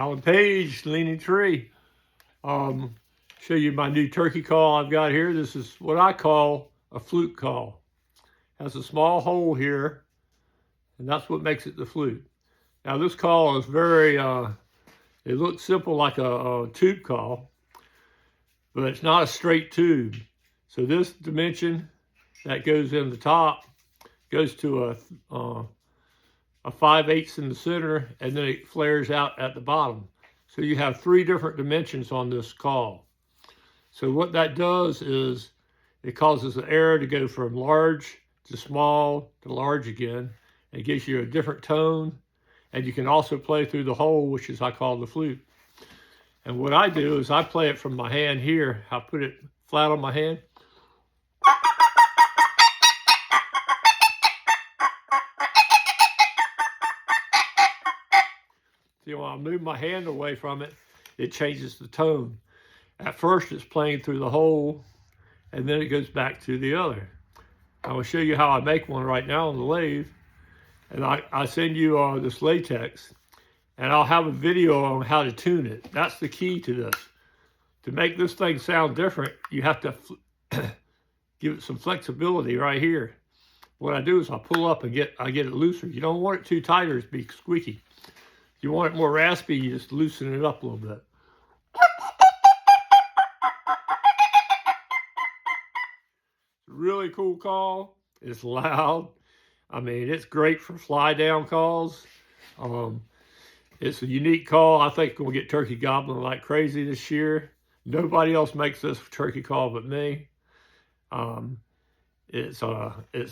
Alan Page, Leaning Tree. Show you my new turkey call I've got here. This is what I call a flute call. It has a small hole here, and that's what makes it the flute. Now this call is very, it looks simple like a tube call, but it's not a straight tube. So this dimension that goes in the top goes to a 5/8 in the center, and then it flares out at the bottom. So you have 3 different dimensions on this call. So what that does is it causes the air to go from large to small to large again. It gives you a different tone, and you can also play through the hole, which is I call the flute. And what I do is I play it from my hand here. I put it flat on my hand. See, when I move my hand away from it, it changes the tone. At first, it's playing through the hole, and then it goes back to the other. I will show you how I make one right now on the lathe. And I send you this latex, and I'll have a video on how to tune it. That's the key to this. To make this thing sound different, you have to give it some flexibility right here. What I do is I pull up and I get it looser. You don't want it too tight or it's be squeaky. If you want it more raspy, you just loosen it up a little bit. Really cool call. It's loud. I mean, it's great for fly down calls. It's a unique call. I think we'll get turkey gobbling like crazy this year. Nobody else makes this turkey call but me. It's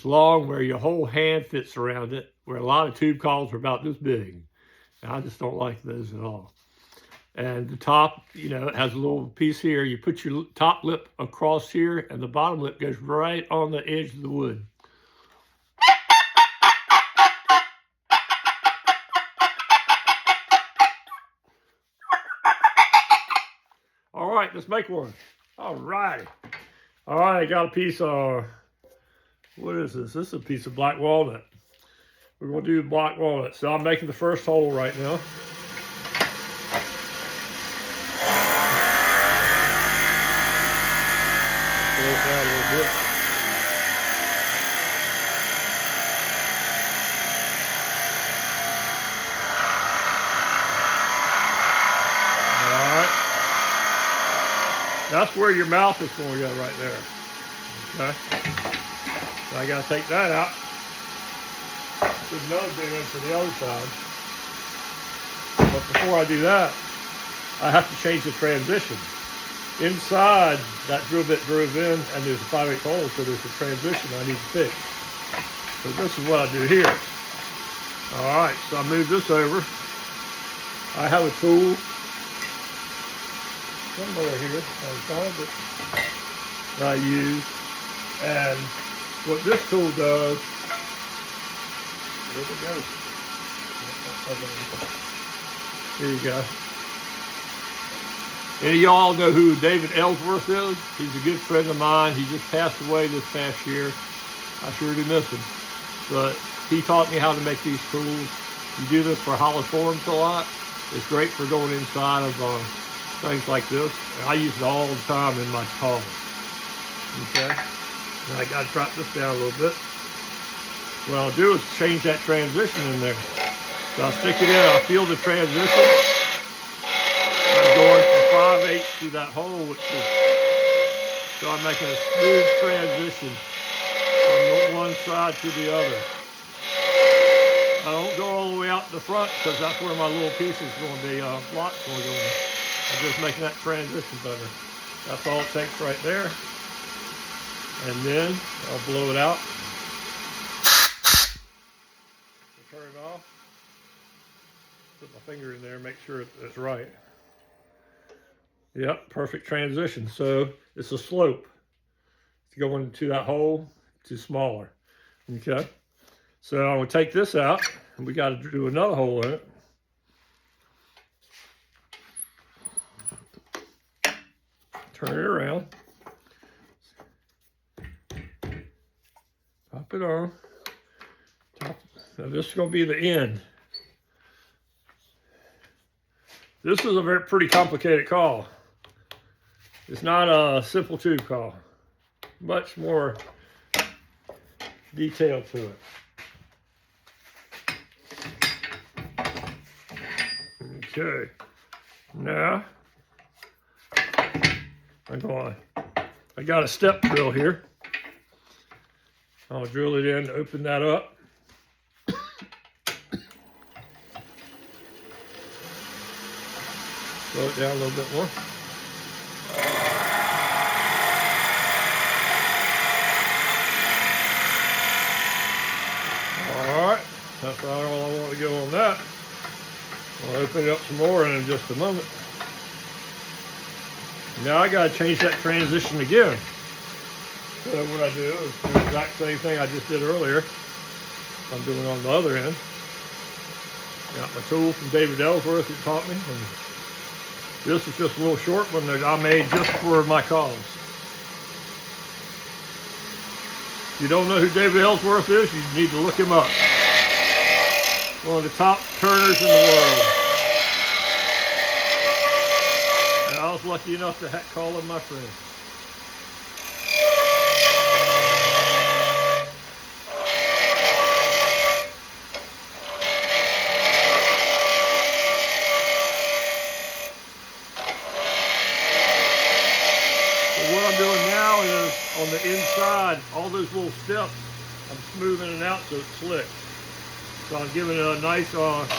long where your whole hand fits around it, where a lot of tube calls are about this big. And I just don't like those at all. And the top, you know, it has a little piece here. You put your top lip across here, and the bottom lip goes right on the edge of the wood. All right, let's make one. All right. All right, I got a piece of, what is this? This is a piece of black walnut. We're going to do black walnut. So I'm making the first hole right now. Close out a little bit. That's where your mouth is going to go right there. Okay. So I got to take that out. Put another bit in for the other side. But before I do that, I have to change the transition. Inside, that drill bit drove in, and there's a 5/8 hole, so there's a transition I need to fix. So this is what I do here. All right, so I move this over. I have a tool somewhere here that I use, and what this tool does, where'd it go? Here you go. Any of y'all know who David Ellsworth is? He's a good friend of mine. He just passed away this past year. I sure do miss him. But he taught me how to make these tools. You do this for hollow forms a lot. It's great for going inside of things like this. I use it all the time in my calls. Okay? Now I got to drop this down a little bit. What I'll do is change that transition in there. So I'll stick it in, I'll feel the transition. I'm going from 5/8 through that hole, so I'm making a smooth transition from one side to the other. I don't go all the way out the front because that's where my little piece is going to be, block's going to go in. I'm just making that transition better. That's all it takes right there. And then I'll blow it out. Turn it off. Put my finger in there, make sure it's right. Yep, perfect transition. So it's a slope. It's going to that hole to smaller. Okay. So I'm going to take this out, and we got to do another hole in it. Turn it around. Pop it on. Now this is going to be the end. This is a pretty complicated call. It's not a simple tube call. Much more detail to it. Okay, now I got a step drill here. I'll drill it in to open that up. Slow it down a little bit more. Alright, that's all I want to go on that. I'll open it up some more in just a moment. Now I got to change that transition again. So what I do is do the exact same thing I just did earlier. I'm doing on the other end. Got my tool from David Ellsworth who taught me. And this is just a little short one that I made just for my calls. If you don't know who David Ellsworth is, you need to look him up. One of the top turners in the world. And I was lucky enough to call him my friend. So what I'm doing now is on the inside, all those little steps, I'm smoothing it out so it's slick. So I'm giving it a nice opening.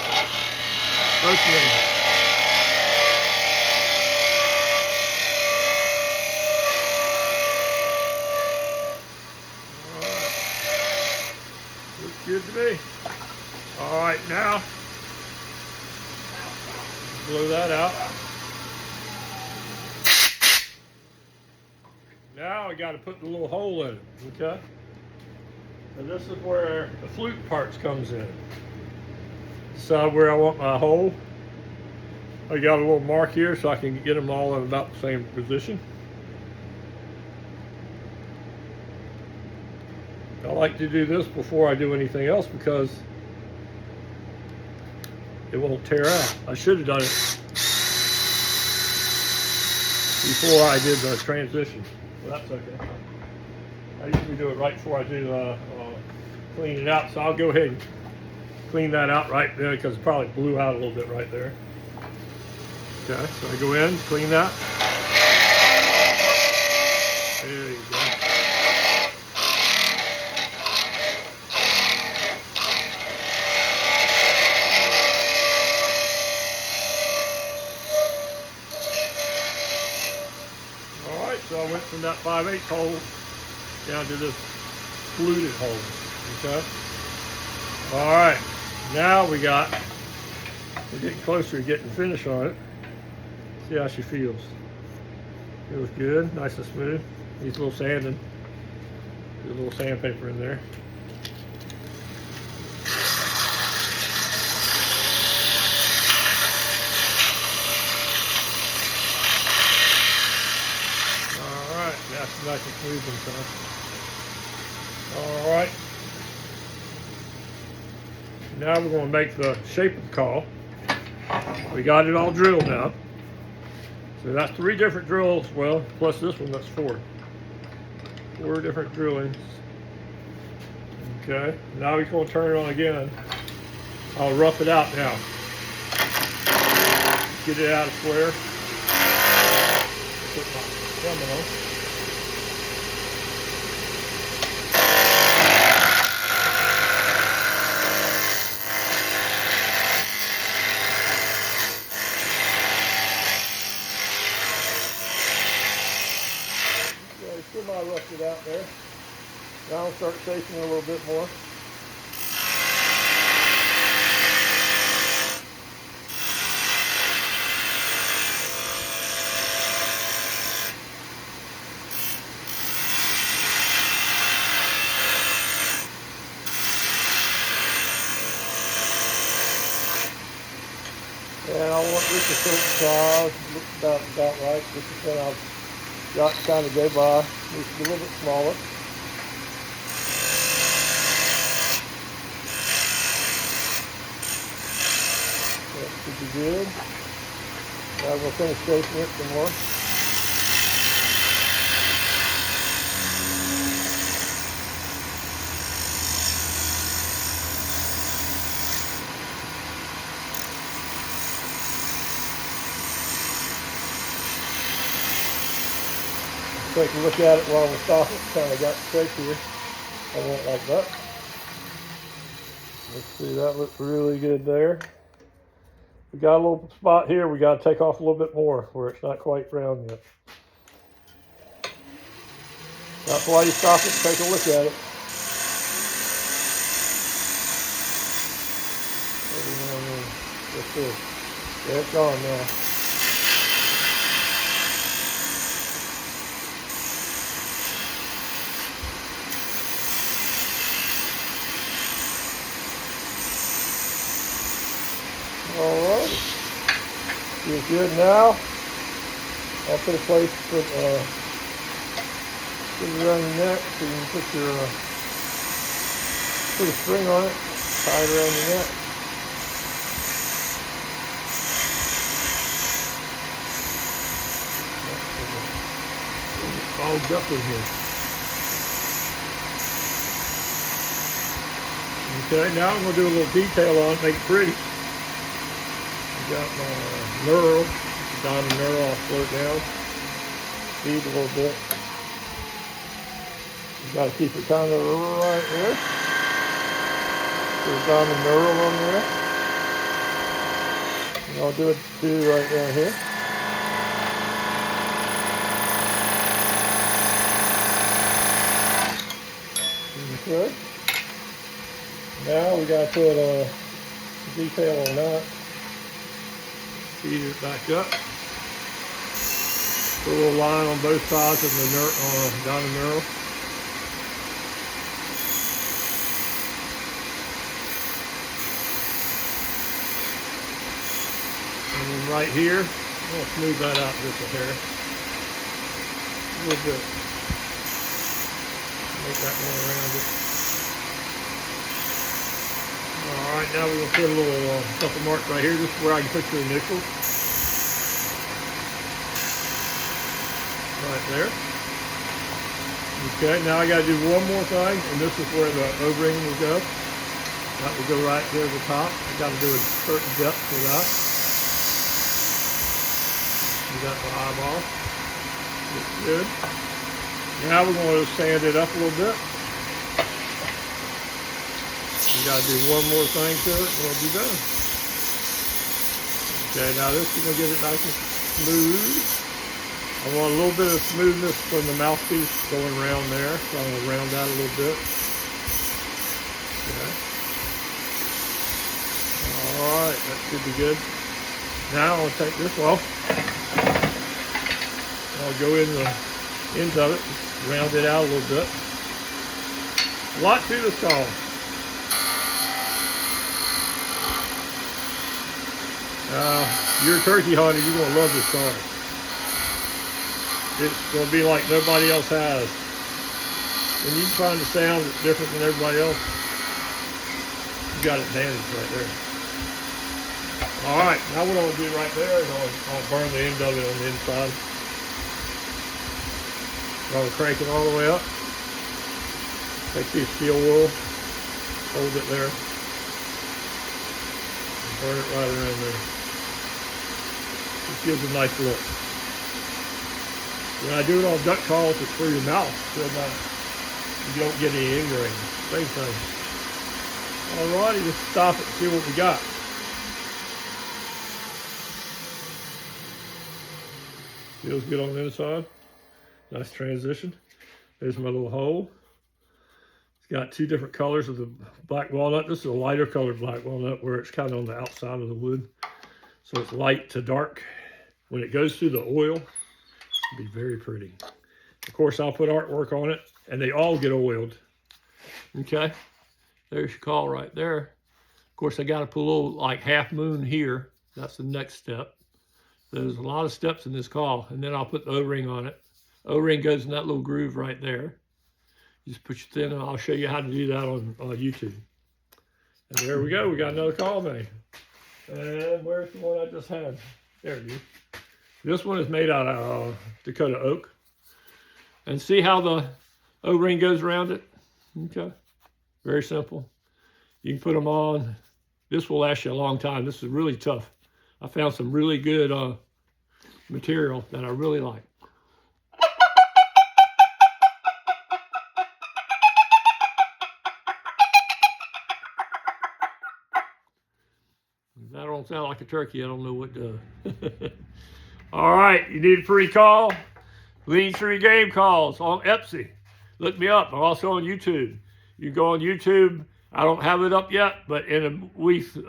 Alright. Looks good to me. Alright, now blow that out. Now I got to put the little hole in it, okay? And this is where the flute parts comes in. Decide where I want my hole. I got a little mark here so I can get them all in about the same position. I like to do this before I do anything else because it won't tear out. I should have done it before I did the transition. Well, that's okay. I usually do it right before I do clean it out, so I'll go ahead and clean that out right there because it probably blew out a little bit right there. Okay, so I go in, clean that. There you go. Alright, so I went from that 5/8 hole down to this fluted hole. Okay. All right. Now we're getting closer to getting finish on it. See how she feels. Feels good, nice and smooth. Needs a little sanding. Get a little sandpaper in there. All right. That's nice and smooth and stuff. All right. Now we're going to make the shape of the call. We got it all drilled now. So that's 3 different drills, well, plus this one, that's 4. 4 different drillings. Okay, now we're going to turn it on again. I'll rough it out now. Get it out of square. Put my thumb on. Still might rough it out there. Now I'll start shaping it a little bit more. And I want this a certain size, looks about right. This is what I've got to kind of go by. It's a little bit smaller. That should be good. Now we'll finish shaping it some more. Take a look at it while we're stopping. Kind of got straight here. I went like that. Let's see, that looks really good there. We got a little spot here. We got to take off a little bit more where it's not quite round yet. That's why you stop it and take a look at it. What's this? Yeah, it's gone now. Alright, feels good now. I'll put a place to put it around your neck so you can put a string on it, tie it around your neck. It's all up in here. Okay, now I'm going to do a little detail on it, make it pretty. Got my knurl, diamond knurl, I'll slow it down, speed a little bit. You got to keep it kind of right there. Put a diamond knurl on there. And I'll do it too right down here. Okay. Now we got to put a detail on that. Feed it back up. Put a little line on both sides of the diamond knurl. And then right here, I'll smooth that out just a hair. A little bit. Make that more around it. Alright, now we're going to put a little couple marks right here. This is where I can put your initials. Right there. Okay, now I got to do one more thing, and this is where the O-ring will go. That will go right there at the top. I got to do a certain depth for that. You got the eyeball. Looks good. Now we're going to sand it up a little bit. You got to do one more thing to it, and we'll be done. Okay, now this is going to get it nice and smooth. I want a little bit of smoothness from the mouthpiece going around there, so I'm going to round that a little bit. Okay. Alright, that should be good. Now I'll take this off. I'll go in the ends of it, round it out a little bit. A lot to this call. You're a turkey hunter, you're going to love this car. It's going to be like nobody else has. When you can find a sound that's different than everybody else, you got an advantage right there. Alright, now what I'll do right there is I'll burn the end of it on the inside. I'll crank it all the way up. Take this steel wool, hold it there, and burn it right around there. It gives a nice look. When I do it on duck calls, it's for your mouth, so that you don't get any ingrain. Same thing. Alrighty, let's stop it and see what we got. Feels good on the inside. Nice transition. There's my little hole. It's got two different colors of the black walnut. This is a lighter colored black walnut where it's kind of on the outside of the wood. So it's light to dark. When it goes through the oil, it'll be very pretty. Of course, I'll put artwork on it, and they all get oiled. Okay, there's your call right there. Of course, I got to put a little like half moon here. That's the next step. There's a lot of steps in this call, and then I'll put the O-ring on it. O-ring goes in that little groove right there. You just put your thin, and I'll show you how to do that on YouTube. And there we go. We got another call made. And where's the one I just had? There it is. This one is made out of Dakota oak. And see how the O-ring goes around it? Okay. Very simple. You can put them on. This will last you a long time. This is really tough. I found some really good material that I really like. If that don't sound like a turkey, I don't know what does. All right, you need a free call? Leading Tree Game Calls on Etsy. Look me up. I'm also on YouTube. You go on YouTube. I don't have it up yet, but in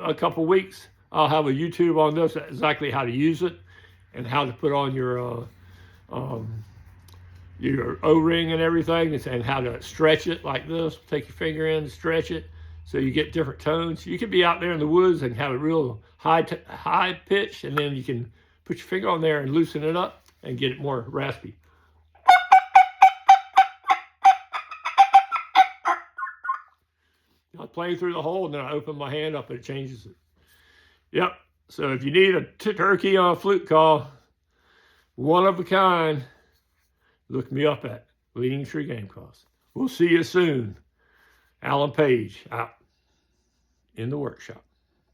a couple weeks, I'll have a YouTube on this, exactly how to use it and how to put on your O-ring and everything, and how to stretch it like this. Take your finger in and stretch it so you get different tones. You could be out there in the woods and have a real high pitch, and then you can put your finger on there and loosen it up and get it more raspy. I play through the hole, and then I open my hand up and it changes it. Yep. So if you need a turkey on a flute call, one of a kind, look me up at Leading Tree Game Calls. We'll see you soon. Alan Page out in the workshop.